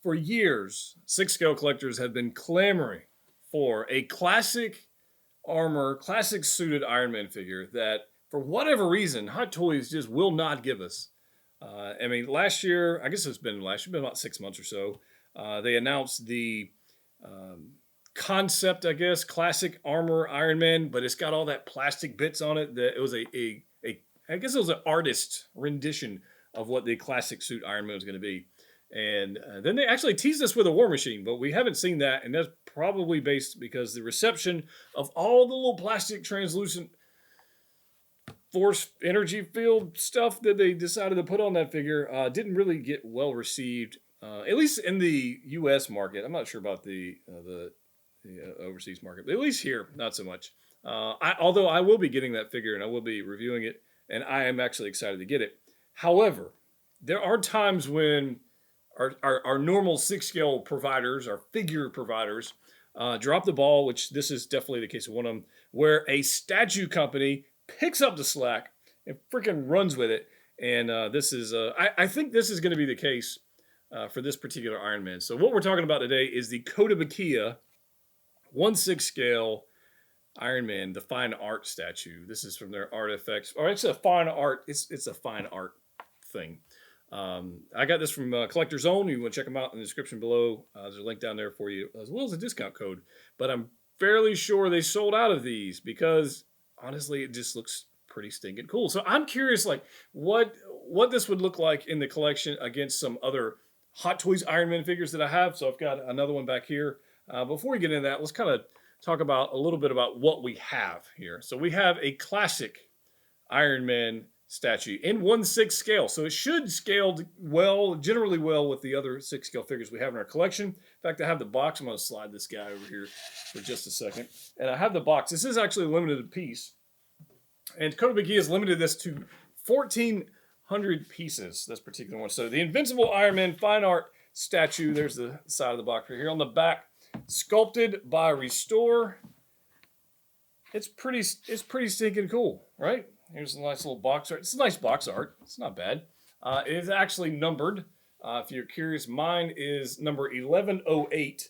For years, 6 scale collectors have been clamoring for a classic armor, classic suited Iron Man figure that, for whatever reason, Hot Toys just will not give us. I mean, last year, I guess it's been about 6 months or so, they announced the concept, I guess, classic armor Iron Man, but it's got all that plastic bits on it. That it was I guess it was an artist rendition of what the classic suit Iron Man was going to be. And then they actually teased us with a War Machine, but we haven't seen that, and that's probably based because the reception of all the little plastic translucent force energy field stuff that they decided to put on that figure didn't really get well received, at least in the U.S. market. I'm not sure about the overseas market, but at least here, not so much. Although I will be getting that figure and I will be reviewing it, and I am actually excited to get it. However, there are times when our normal 6 scale providers, our figure providers, drop the ball, which this is definitely the case of one of them, where a statue company picks up the slack and freaking runs with it. And this is, I think this is going to be the case for this particular Iron Man. So what we're talking about today is the Kotobukiya 1/6 scale Iron Man, the fine art statue. This is from their artifacts, or it's a fine art. It's a fine art thing. I got this from Collector's Own. You want to check them out in the description below. There's a link down there for you, as well as a discount code. But I'm fairly sure they sold out of these because, honestly, it just looks pretty stinking cool. So I'm curious, like, what this would look like in the collection against some other Hot Toys Iron Man figures that I have. So I've got another one back here. Before we get into that, let's kind of talk about a little bit about what we have here. So we have a classic Iron Man statue in 1/6 scale. So it should scale well, generally well, with the other 6 scale figures we have in our collection. In fact, I have the box. I'm going to slide this guy over here for just a second. And I have the box. This is actually a limited piece. And Kotobukiya has limited this to 1,400 pieces, this particular one. So the Invincible Iron Man fine art statue, there's the side of the box right here. On the back, sculpted by Restore. It's pretty stinking cool, right? Here's a nice little box art. It's a nice box art. It's not bad. It is actually numbered. If you're curious, mine is number 1108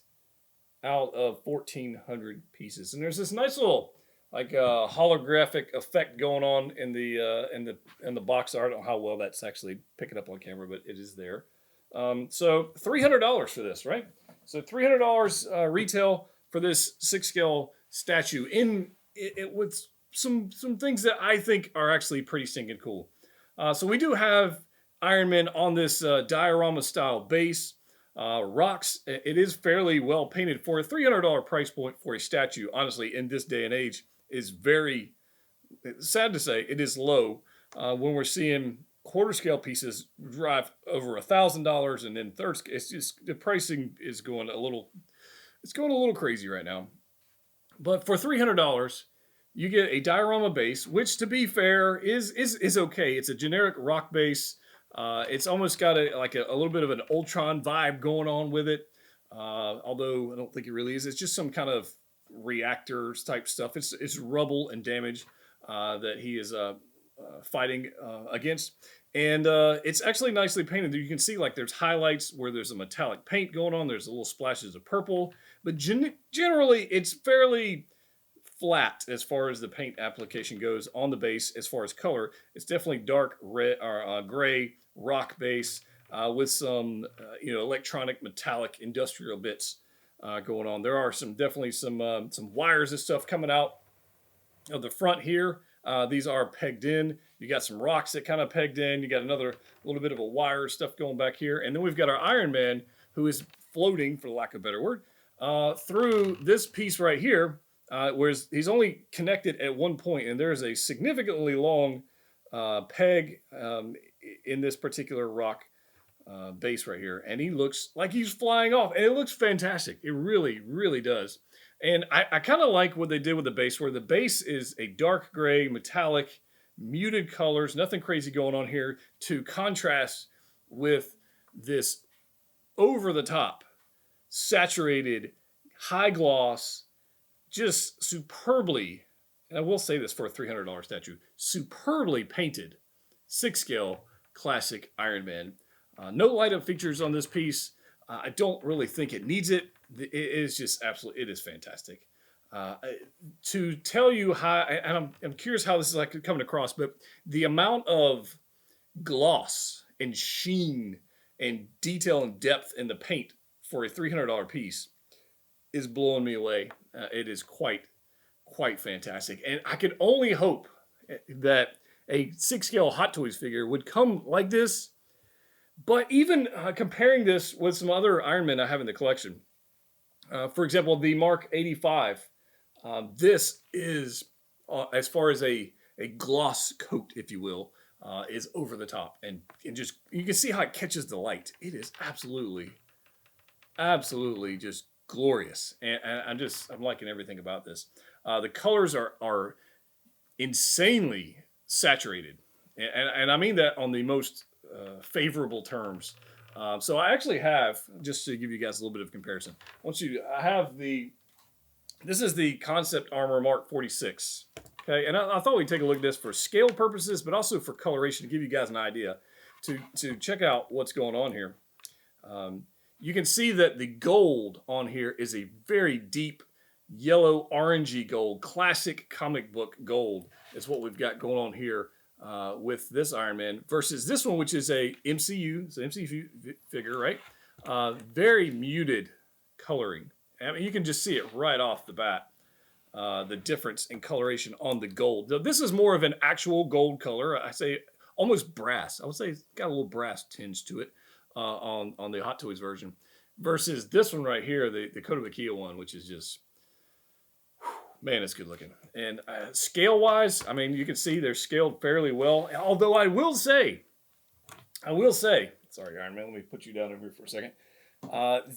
out of 1,400 pieces. And there's this nice little like holographic effect going on in the box art. I don't know how well that's actually picking up on camera, but it is there. So $300 for this, right? So $300 retail for this 6 scale statue in it with some things that I think are actually pretty stinking cool. So we do have Iron Man on this diorama style base. Rocks, it is fairly well painted for a $300 price point for a statue. Honestly, in this day and age, is very sad to say it is low when we're seeing quarter scale pieces drive over $1,000, and then third scale, it's just the pricing is going a little crazy right now. But for $300, you get a diorama base, which, to be fair, is okay. It's a generic rock base. It's almost got a little bit of an Ultron vibe going on with it. Although I don't think it really is. It's just some kind of reactors type stuff. It's rubble and damage that he is fighting against. And it's actually nicely painted. You can see like there's highlights where there's a metallic paint going on. There's little splashes of purple. But generally, it's fairly flat as far as the paint application goes on the base. As far as color, it's definitely dark red or gray rock base with some electronic metallic industrial bits going on. There are definitely some wires and stuff coming out of the front here. These are pegged in. You got some rocks that kind of pegged in. You got another little bit of a wire stuff going back here, and then we've got our Iron Man who is floating, for lack of a better word, through this piece right here. Whereas he's only connected at one point, and there's a significantly long peg in this particular rock base right here, and he looks like he's flying off, and it looks fantastic. It really, really does. And I kind of like what they did with the base, where the base is a dark gray, metallic, muted colors, nothing crazy going on here, to contrast with this over-the-top, saturated, high gloss, just superbly, and I will say this for a $300 statue, superbly painted 6 scale classic Iron Man. No light up features on this piece. I don't really think it needs it. It is just absolutely, it is fantastic. Uh, to tell you how, and I'm curious how this is like coming across, but the amount of gloss and sheen and detail and depth in the paint for a $300 piece is blowing me away. It is quite fantastic, and I could only hope that a 6 scale Hot Toys figure would come like this. But even comparing this with some other Iron Men I have in the collection, for example, the Mark 85, this is, as far as a gloss coat, if you will, is over the top. And just, you can see how it catches the light. It is absolutely just glorious. And I'm liking everything about this. The colors are insanely saturated. And I mean that on the most favorable terms. So I actually have, just to give you guys a little bit of comparison, I have this is the Concept Armor Mark 46. Okay, and I thought we'd take a look at this for scale purposes, but also for coloration to give you guys an idea to check out what's going on here. You can see that the gold on here is a very deep yellow orangey gold, classic comic book gold is what we've got going on here with this Iron Man versus this one, which is a MCU, it's an MCU figure, right? Very muted coloring. I mean, you can just see it right off the bat, the difference in coloration on the gold. Now, this is more of an actual gold color. I say almost brass. I would say it's got a little brass tinge to it on the Hot Toys version versus this one right here, the Kotobukiya one, which is just, man, it's good looking. And scale wise, I mean, you can see they're scaled fairly well. Although I will say, sorry, Iron Man, let me put you down over here for a second.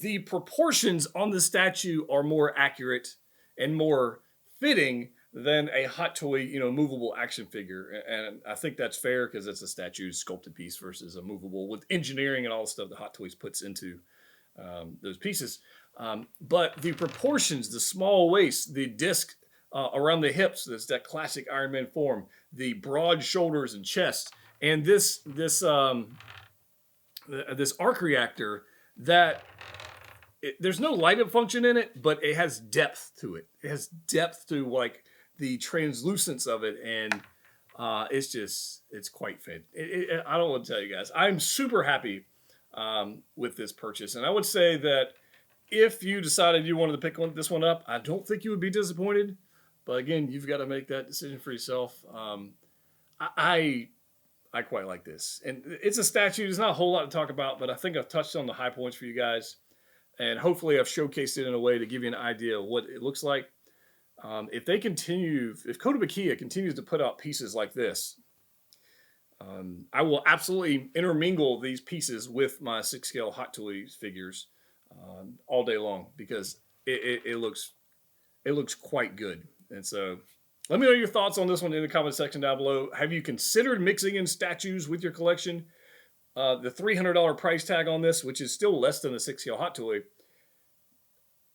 The proportions on the statue are more accurate and more fitting than a Hot Toy, movable action figure. And I think that's fair because it's a statue sculpted piece versus a movable with engineering and all the stuff that Hot Toys puts into those pieces. But the proportions, the small waist, the disc around the hips, that's that classic Iron Man form, the broad shoulders and chest, and this arc reactor that there's no light up function in it, but it has depth to it. It has depth to like the translucence of it, and it's quite fit. I don't want to tell you guys, I'm super happy with this purchase, and I would say that if you decided you wanted to pick this one up, I don't think you would be disappointed. But again, you've got to make that decision for yourself. I quite like this. And it's a statue. There's not a whole lot to talk about, but I think I've touched on the high points for you guys. And hopefully I've showcased it in a way to give you an idea of what it looks like. If Kotobukiya continues to put out pieces like this, I will absolutely intermingle these pieces with my 6-scale Hot Toys figures all day long because it looks quite good. And so let me know your thoughts on this one in the comment section down below. Have you considered mixing in statues with your collection? The $300 price tag on this, which is still less than the 6-scale Hot Toy,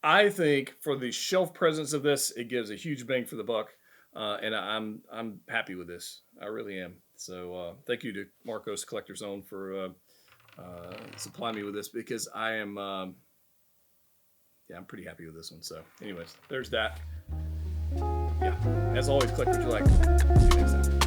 I think for the shelf presence of this, it gives a huge bang for the buck. And I'm happy with this. I really am. So thank you to Marcos Collector Zone for supplying me with this because I am I'm pretty happy with this one. So anyways, there's that. Yeah, as always, collect what you like. See you next time.